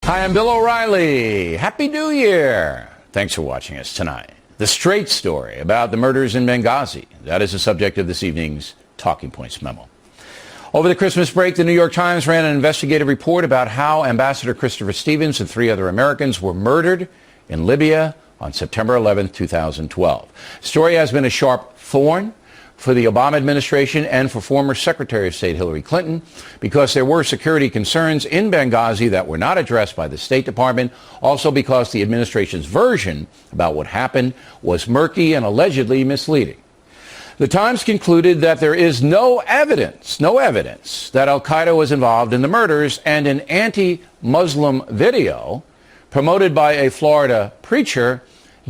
Hi, I'm Bill O'Reilly. Happy New Year. Thanks for watching us tonight. The straight story about the murders in Benghazi. That is the subject of this evening's Talking Points memo. Over the Christmas break, the New York Times ran an investigative report about how Ambassador Christopher Stevens and 3 other Americans were murdered in Libya on September 11, 2012. The story has been a sharp thorn for the Obama administration and for former Secretary of State Hillary Clinton because there were security concerns in Benghazi that were not addressed by the State Department, also because the administration's version about what happened was murky and allegedly misleading. The Times concluded that there is no evidence that al-Qaeda was involved in the murders, and an anti-Muslim video promoted by a Florida preacher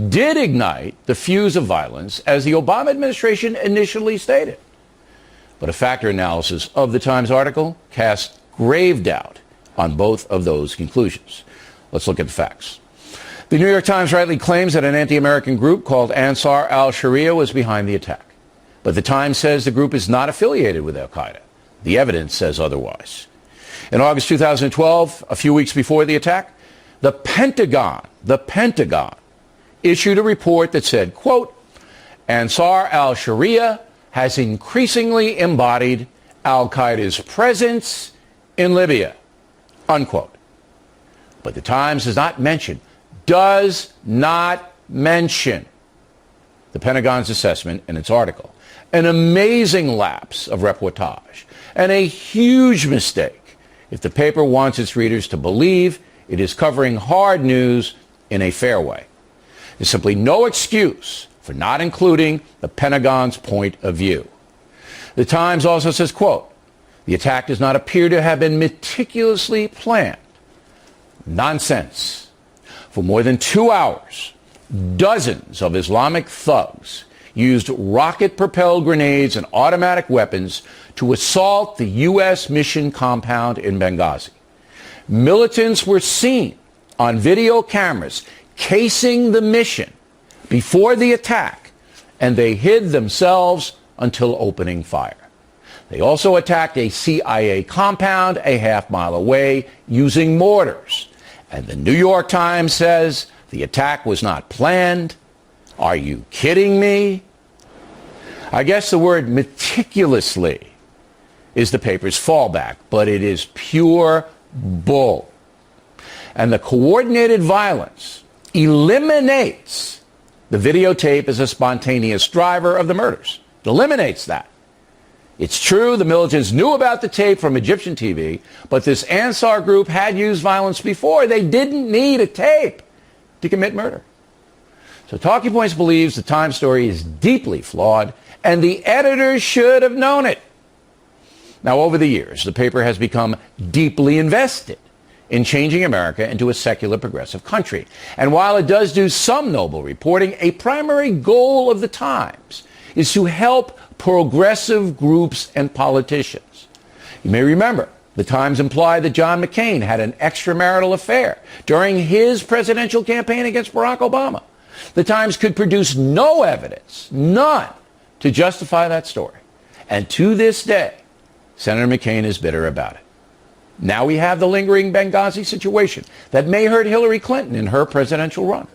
did ignite the fuse of violence, as the Obama administration initially stated. But a factor analysis of the Times article casts grave doubt on both of those conclusions. Let's look at the facts. The New York Times rightly claims that an anti-American group called Ansar al-Sharia was behind the attack. But the Times says the group is not affiliated with al-Qaeda. The evidence says otherwise. In August 2012, a few weeks before the attack, the Pentagon issued a report that said, quote, Ansar al-Sharia has increasingly embodied al-Qaeda's presence in Libya, unquote. But the Times does not mention the Pentagon's assessment in its article. An amazing lapse of reportage and a huge mistake if the paper wants its readers to believe it is covering hard news in a fair way. There's simply no excuse for not including the Pentagon's point of view. The Times also says, quote, the attack does not appear to have been meticulously planned. Nonsense. For more than 2 hours, dozens of Islamic thugs used rocket-propelled grenades and automatic weapons to assault the U.S. mission compound in Benghazi. Militants were seen on video cameras casing the mission before the attack, and they hid themselves until opening fire. They also attacked a CIA compound a half-mile away using mortars. And the New York Times says the attack was not planned. Are you kidding me? I guess the word meticulously is the paper's fallback, but it is pure bull. And the coordinated violence eliminates the videotape as a spontaneous driver of the murders. It eliminates that. It's true the militants knew about the tape from Egyptian TV, but this Ansar group had used violence before. They didn't need a tape to commit murder. So Talking Points believes the Times story is deeply flawed, and the editors should have known it. Now, over the years, the paper has become deeply invested in changing America into a secular progressive country. And while it does do some noble reporting, a primary goal of the Times is to help progressive groups and politicians. You may remember the Times implied that John McCain had an extramarital affair during his presidential campaign against Barack Obama. The Times could produce no evidence, none, to justify that story. And to this day, Senator McCain is bitter about it. Now we have the lingering Benghazi situation that may hurt Hillary Clinton in her presidential run.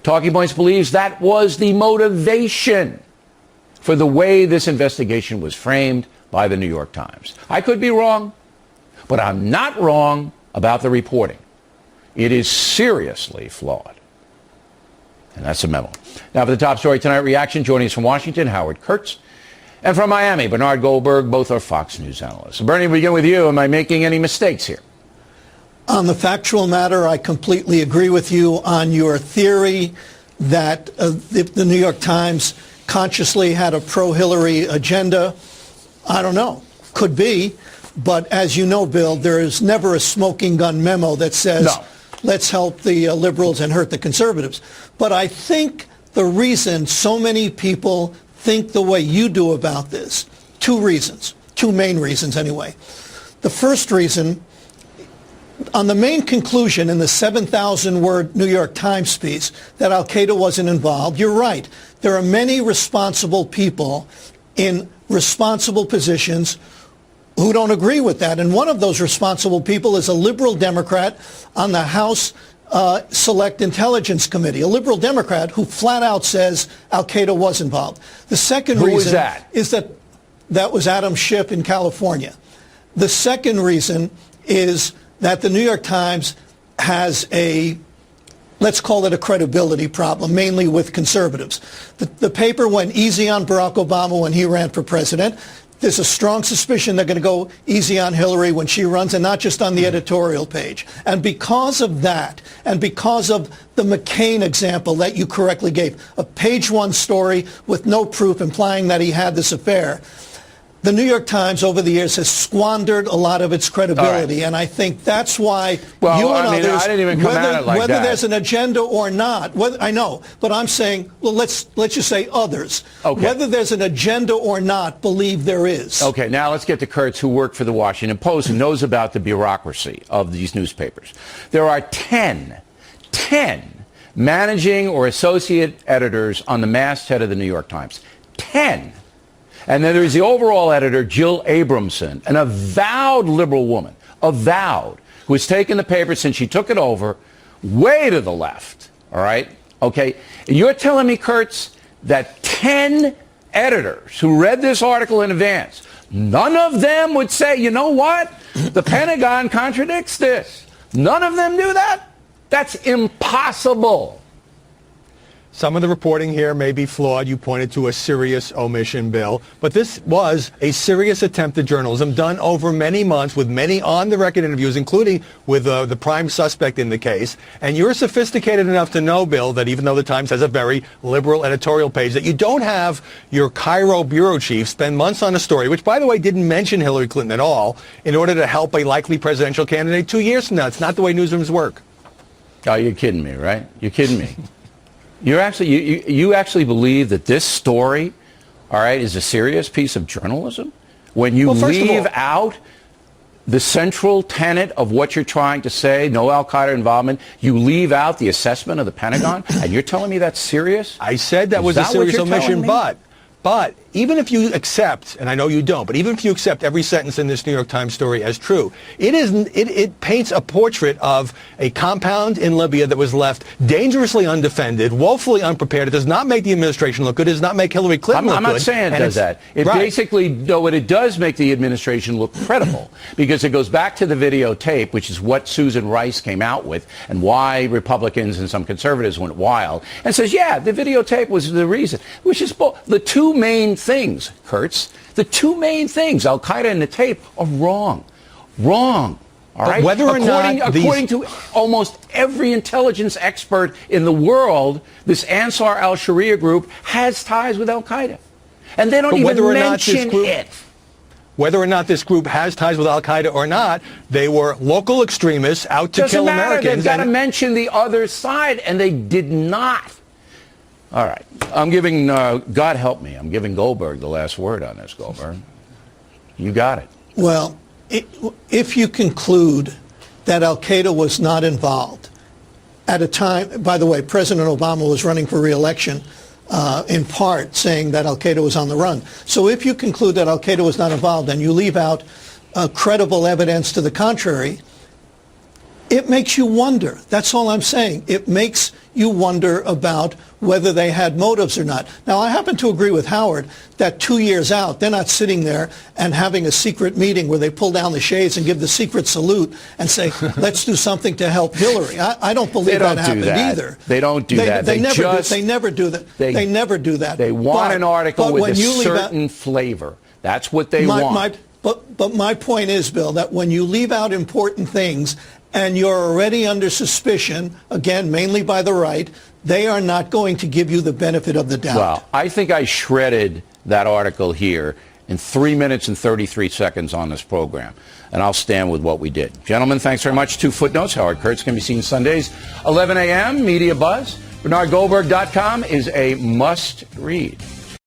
Talking Points believes that was the motivation for the way this investigation was framed by the New York Times. I could be wrong, but I'm not wrong about the reporting. It is seriously flawed. And that's a memo. Now for the top story tonight, reaction. Joining us from Washington, Howard Kurtz. And from Miami, Bernard Goldberg. Both are Fox News analysts. So Bernie, we begin with you. Am I making any mistakes here? On the factual matter, I completely agree with you on your theory that the New York Times consciously had a pro-Hillary agenda. I don't know. Could be. But as you know, Bill, there is never a smoking gun memo that says, no, let's help the liberals and hurt the conservatives. But I think the reason so many people think the way you do about this, two main reasons anyway. The first reason, on the main conclusion in the 7,000-word New York Times piece that al-Qaeda wasn't involved, you're right. There are many responsible people in responsible positions who don't agree with that. And one of those responsible people is a liberal Democrat on the House Select Intelligence Committee, a liberal Democrat who flat out says Al-Qaeda was involved. The second reason is that was Adam Schiff in California. The second reason is that the New York Times has a, let's call it a credibility problem, mainly with conservatives. The paper went easy on Barack Obama when he ran for president. There's a strong suspicion they're going to go easy on Hillary when she runs, and not just on the editorial page. And because of that, and because of the McCain example that you correctly gave, a page one story with no proof implying that he had this affair, the New York Times over the years has squandered a lot of its credibility, and I think that's why you and others, I didn't even come at it like whether that. There's an agenda or not, I know, but I'm saying, well, let's just say others. Okay. Whether there's an agenda or not, believe there is. Okay, now let's get to Kurtz, who worked for the Washington Post and knows about the bureaucracy of these newspapers. There are 10 managing or associate editors on the masthead of the New York Times. 10. And then there's the overall editor, Jill Abramson, an avowed liberal woman, who has taken the paper since she took it over, way to the left, all right? Okay, and you're telling me, Kurtz, that 10 editors who read this article in advance, none of them would say, you know what, the Pentagon contradicts this. None of them do that? That's impossible. Some of the reporting here may be flawed. You pointed to a serious omission, Bill. But this was a serious attempt at journalism done over many months with many on-the-record interviews, including with the prime suspect in the case. And you're sophisticated enough to know, Bill, that even though the Times has a very liberal editorial page, that you don't have your Cairo bureau chief spend months on a story, which, by the way, didn't mention Hillary Clinton at all, in order to help a likely presidential candidate 2 years from now. It's not the way newsrooms work. Oh, you're kidding me, right? You're kidding me. You actually believe that this story, all right, is a serious piece of journalism? When you leave out the central tenet of what you're trying to say, no al-Qaeda involvement, you leave out the assessment of the Pentagon, and you're telling me that's serious? I said that was a serious omission, but even if you accept, and I know you don't, but even if you accept every sentence in this New York Times story as true, it paints a portrait of a compound in Libya that was left dangerously undefended, woefully unprepared. It does not make the administration look good. It does not make Hillary Clinton look good. I'm not saying it does that. It basically, what it does make the administration look credible, because it goes back to the videotape, which is what Susan Rice came out with, and why Republicans and some conservatives went wild, and says, yeah, the videotape was the reason, which is the two main things, Kurtz, the two main things, Al-Qaeda and the tape, are wrong. Wrong. All right? Whether or according to almost every intelligence expert in the world, this Ansar al-Sharia group has ties with Al-Qaeda. And they don't even mention it. Whether or not this group has ties with Al-Qaeda or not, they were local extremists out to kill Americans. They've got to mention the other side, and they did not. All right. I'm giving, God help me, I'm giving Goldberg the last word on this, Goldberg. You got it. Well, if you conclude that Al-Qaeda was not involved at a time, by the way, President Obama was running for re-election in part saying that Al-Qaeda was on the run. So if you conclude that Al-Qaeda was not involved and you leave out credible evidence to the contrary, it makes you wonder. That's all I'm saying. It makes you wonder about whether they had motives or not. Now, I happen to agree with Howard that 2 years out, they're not sitting there and having a secret meeting where they pull down the shades and give the secret salute and say, let's do something to help Hillary. I don't believe that happened either. They don't do that. They never do that. They never do that. They want an article with a certain flavor. That's what they want. But my point is, Bill, that when you leave out important things and you're already under suspicion, again, mainly by the right, they are not going to give you the benefit of the doubt. Well, I think I shredded that article here in 3 minutes and 33 seconds on this program, and I'll stand with what we did. Gentlemen, thanks very much. 2 footnotes. Howard Kurtz can be seen Sundays, 11 a.m., Media Buzz. BernardGoldberg.com is a must-read.